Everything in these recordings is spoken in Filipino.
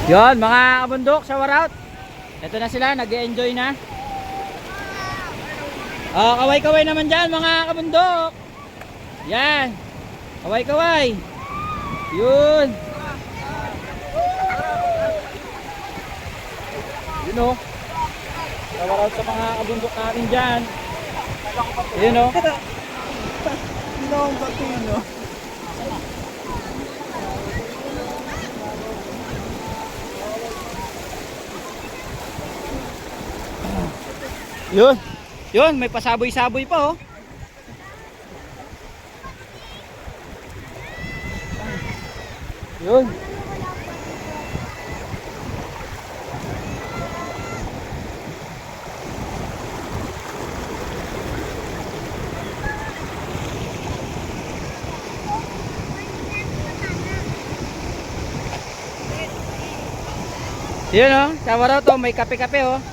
Yon mga kabundok, shower out. Ito na sila, nag-enjoy na. Oh, kaway-kaway naman dyan mga kabundok. Yan. Kaway-kaway. Yun. Yun o. Shower out sa mga kabundok natin dyan. Yun o. Hindi na akong batin, no? Yun. Yun, may pasaboy-saboy pa oh. Yun. Yun oh, shower out oh, may kape-kape oh.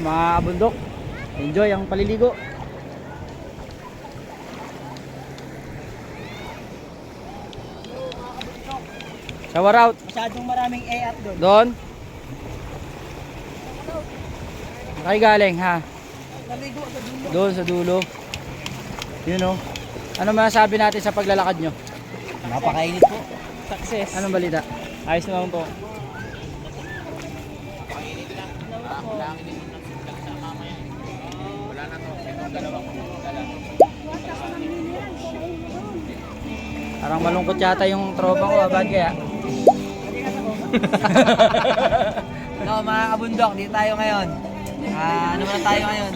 Mga kabundok, enjoy ang paliligo. Shower out. Masyadong maraming at doon. Doon. Kay galing ha. Naligo sa dulo. Doon sa dulo. Yun o. Ano masasabi natin sa paglalakad nyo? Napakainit po. Success. Anong balita? Ayos naman po. Parang malungkot yata yung tropa ko, abad kaya. No, mga kabundok, dito tayo ngayon. Ano muna tayo ngayon?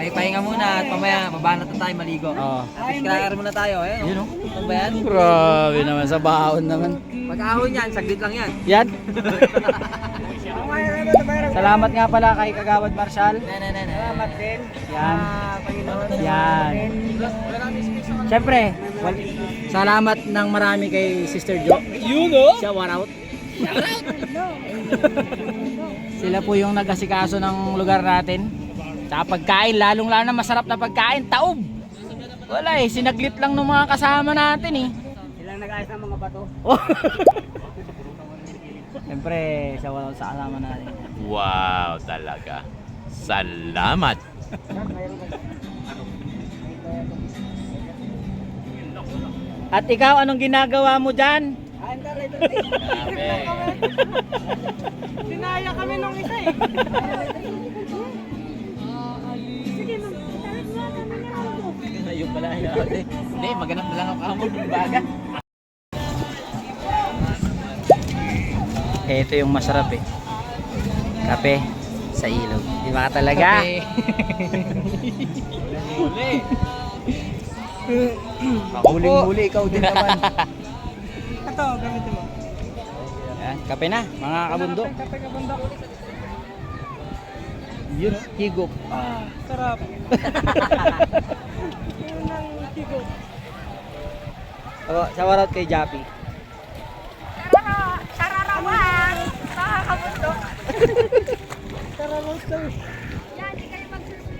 Pahinga muna at mamaya mabanat na tayo maligo. Oo. Fish muna tayo. Ayun, Yun o. Ano ba yan? Grabe naman, sa baon naman. Pag-ahon yan, saglit lang yan. Yan. Salamat nga pala kay Kagawad Marshall. Salamat din. Yan. Panginoon. Yan. Siyempre, salamat ng marami kay Sister Jo. Yun o? Shower out. Sila po yung nag-asikaso ng lugar natin. Sa pagkain, lalong-lalo na masarap na pagkain, taob. Wala eh, sinaglit lang ng mga kasama natin eh. Silang nag-ayos ng mga bato. Siyempre, shower out sa kasama natin. Wow, talaga. Salamat. At ikaw, anong ginagawa mo dyan? Dinaya kami nung isa eh. Sige, Ayun pala. Hindi, maganap na lang ako kamon ng baga. Ito yung masarap eh. Kape sa ilog. Di ba talaga? Huling-huli ikaw din naman. Ito, gamitin mo. Yan, kape na, mga kabundok. Kape kabundok. Yun, higop. Sarap. Yun ang higop. Shower out kay Jappy. Sararawan! Mga kabundok. Sarap daw. Yan, di kayo mag-surprise.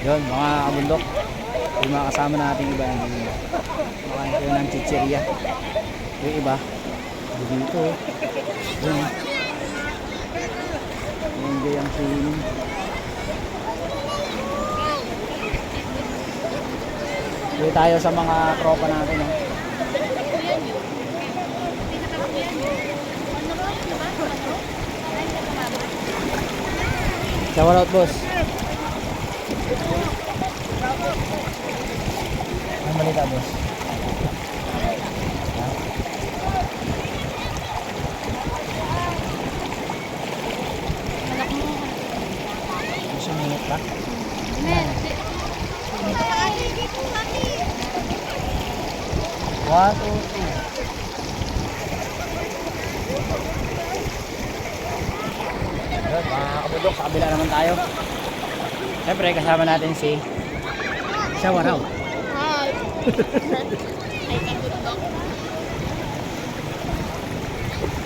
Yun, mga kabundok. Yung mga kasama natin iba. Makain kayo ng chicheria. Yung iba, dito. Yun. Enjoy ang swimming. Dito tayo sa mga tropa natin. Shower out, boss. Ang balita, boss. Gusto minute ba? Men, One, two, three. Ayun, mga kabundok, sa kabila naman tayo. Siyempre, kasama natin si Shawaraw.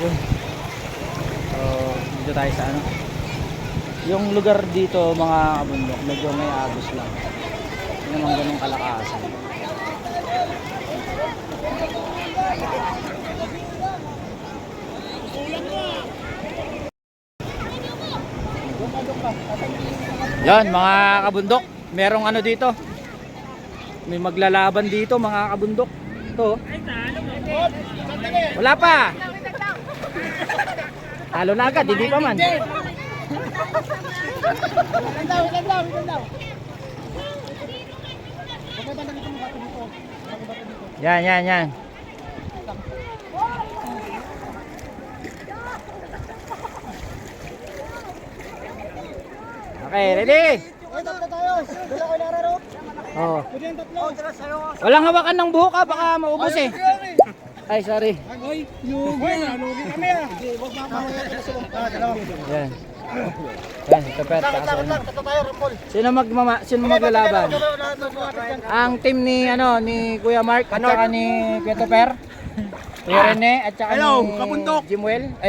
Yun. So, dito tayo sa ano. Yung lugar dito, mga kabundok, medyo may agos lang. Hindi naman ganun kalakasan. Yan mga kabundok, merong ano dito. May maglalaban dito mga kabundok. Ito. Wala pa. Talo na agad, hindi pa man. Yan. Okay, ready? Oh. Walang hawakan ng buhok ah, baka maubos eh. Ay, sorry. Yan. Yan, kapet. Sino maglalaban? Ang team ni Kuya Mark at saka ni Kuya Toper. Kuya Rene at saka ni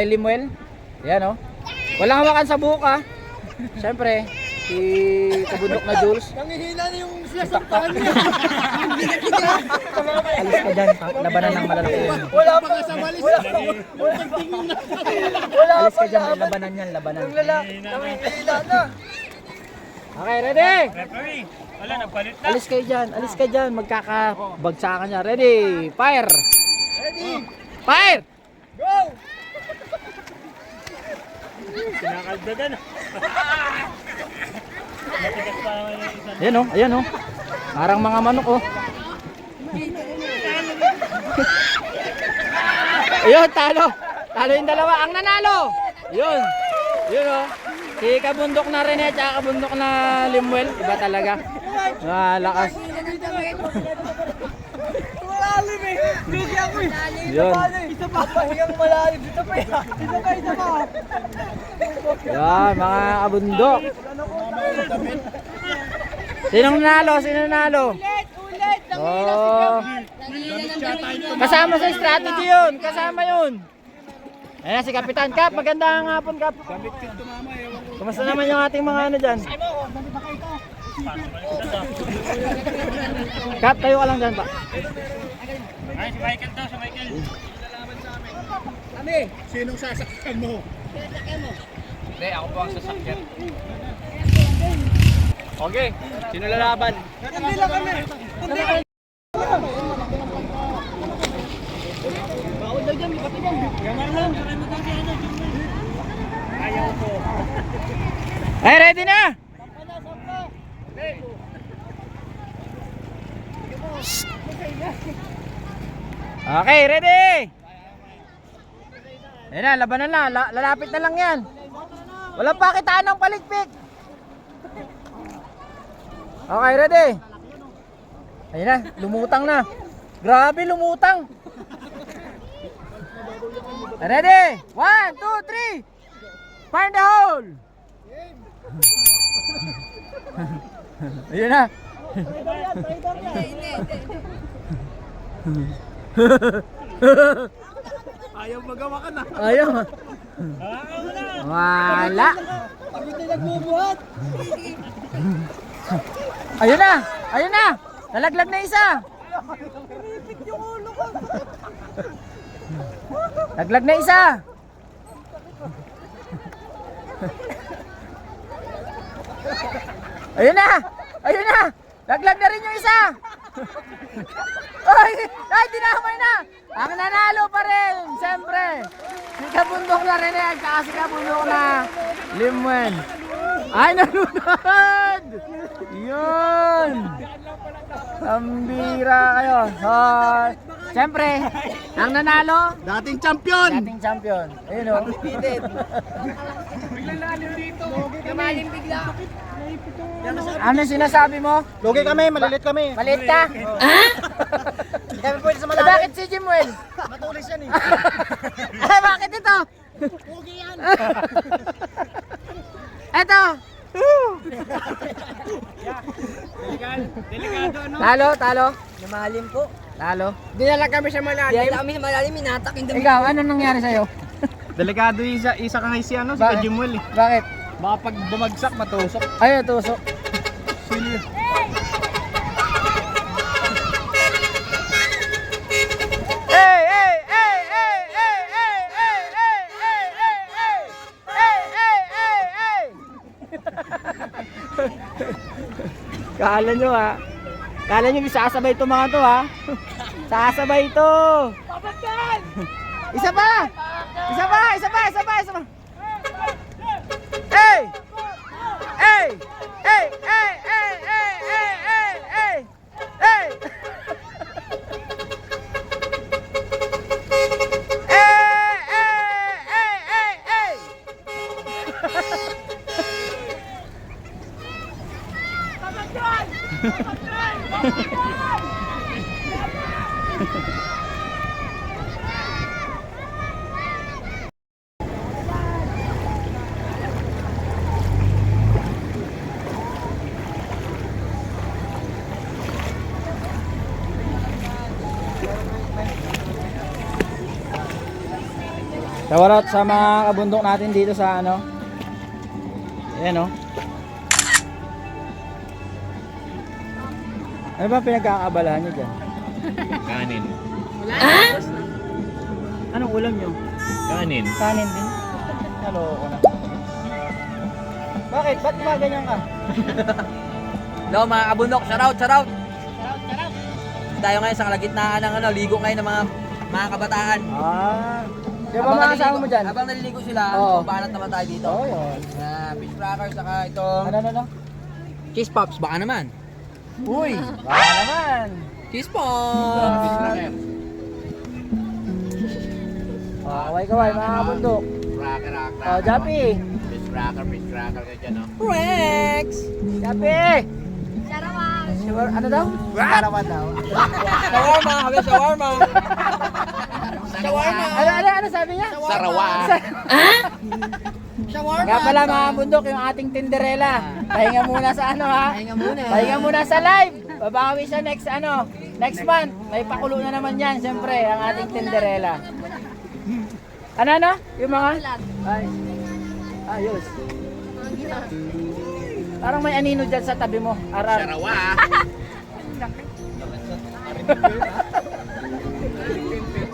Limuel. Yan oh. Walang hawakan sa buhok ah. Siyempre, si kabundok na Jules. Nangihina na yung sinasampahan niya. Alis ka dyan, labanan ng malalaki yun. Wala pa nga sa walis. Alis ka dyan, may labanan yan, labanan. Nangihina na. Okay, ready? Wala, nagpalit na. Alis ka dyan, magkakabagsakan niya. Ready, fire! Ready? Fire! Go! Kinakaldagan. Matigas pa naman yung isa. Ayan oh. Parang mga manok oh. Ayun, talo. Talo yung dalawa. Ang nanalo. Yun oh. Si kabundok na Rene at kabundok na Limuel. Iba talaga. Lakas. Malalim eh. Lugi ako eh. Yun. Isa pa. Pahingang malalim. Isa pa. Yan, mga kabundok. Sinong nanalo? Ulit. Oh. Kasama sa strategy yun. Kasama yun. Ayan si Kapitan Kap. Magandang hapon, Kap. Kumusta naman yung ating mga ano dyan? Kap, tayo ka lang dyan pa. Ay, si Michael daw, si Michael. Sinong sasakyan mo? Hindi, ako po ang sasakyan. Okay, sino lalaban? Hindi lang kami. Ayaw ko. Ay, ready na! Okay, ready! Ayan na, labanan na. Lalapit na lang yan. Walang pakitaan ng paligpik. Okay, ready? Ayan na, lumutang na. Grabe, lumutang. Ready? 1, 2, 3. Find the hole. Ayan na. Ayaw magawa ka na. Ayaw. Wala. Pagod na nagbubuhat. Ayun na. Ayun na. Nalaglag na isa. Ripit yung ulo ko. Naglag na isa. Ayun na. Ayun na. Naglag na rin yung isa. Ay, dinamay na. Ang nanalo pa rin, siyempre. Si kabundok na Rene at saka si kabundok na Limuel. Ay, nalunod. Yun. Ambira kayo. So, siyempre, ang nanalo, Dating champion. dating champion. Ayun o. Undefeated. Namalim bigla. Ano sinasabi mo? Lugi kami, malilit kami. Maliit ka? Hindi kami pwede sa Eh, bakit si Jimuel? Matulis yan eh. Bakit ito? Lugi yan. Eto! Delikado ano? Talo? Namalim po. Talo? Dinala kami sa malalim. Di kami malalim, minatak yung dami. Ikaw, ano nangyari sa'yo? Delikado isa kang si ano, si Bakit? Jimwell eh. Bakit? Baka pag bumagsak, matusok. Ay, tusok. Kala nyo ha. Kala nyo sasabay ito mga to ha. Sasabay ito. Isa pa. Isa pa. Hey! Hey! Hey! Hey! Hey! Hey! Hey! Hey! Hey! Shoutout sa mga kabundok natin dito sa ano. Ayan oh. Ano ba pinagkakabalahan nyo dyan? Kanin. Anong ulam nyo? Kanin. Kanin din? Naloko na. Bakit? Ba't ba ganyan ka? Hello mga kabundok, shoutout. Tayo ngayon sa kalagitnaan ng ano, ligo ngayon ng mga kabataan. Di ba mga kasama mo dyan? Habang naliligo sila, Oo. banat naman tayo dito. Oo yun. Fish crackers, saka itong Ano? cheese pops, baka naman. Uy! Baka naman! Cheese pops! Kaway mga kabundok. Cracker. Jappy! Fish cracker ka dyan, no? Rex! Jappy! Ano daw? Sarawan daw. Shawarma! Habi shawarma! Shawarma! Ano sabi niya? Sarawa. Shawarma! Nga pala mga bundok, yung ating Tinderella. Pahinga muna sa ano ha? Pahinga muna sa live. Babawi siya next month. May pakulo na naman yan, siyempre, ang ating Tinderella. Ano? Yung mga? Ay. Ayos. Parang may anino dyan sa tabi mo. Arar. Sarawa.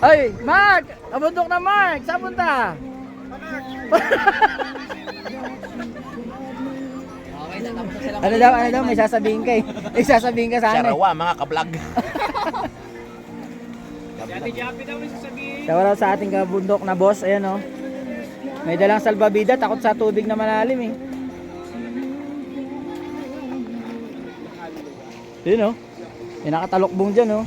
Ay, Mark! Abundok na Mark! Saan punta? Okay, natapos na sila. Ano daw? May sasabihin ka eh. May sasabihin ka sana eh. Sarawa, mga kablog. Japi daw may sasabihin. Shoutout sa ating kabundok na boss. Ayan oh. May dalang salbabida. Takot sa tubig na malalim eh. Yun oh. May nakatalokbong dyan oh.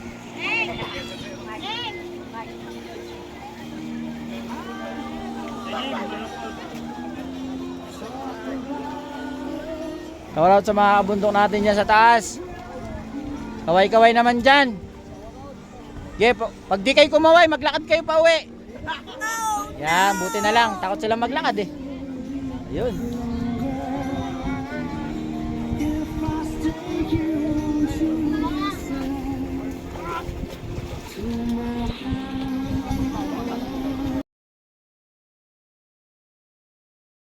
Shoutout sa mga kabundok natin dyan sa taas. Kaway-kaway naman dyan. Pag di kayo kumaway, maglakad kayo pa uwi. Yan, buti na lang. Takot silang maglakad eh. Ayun.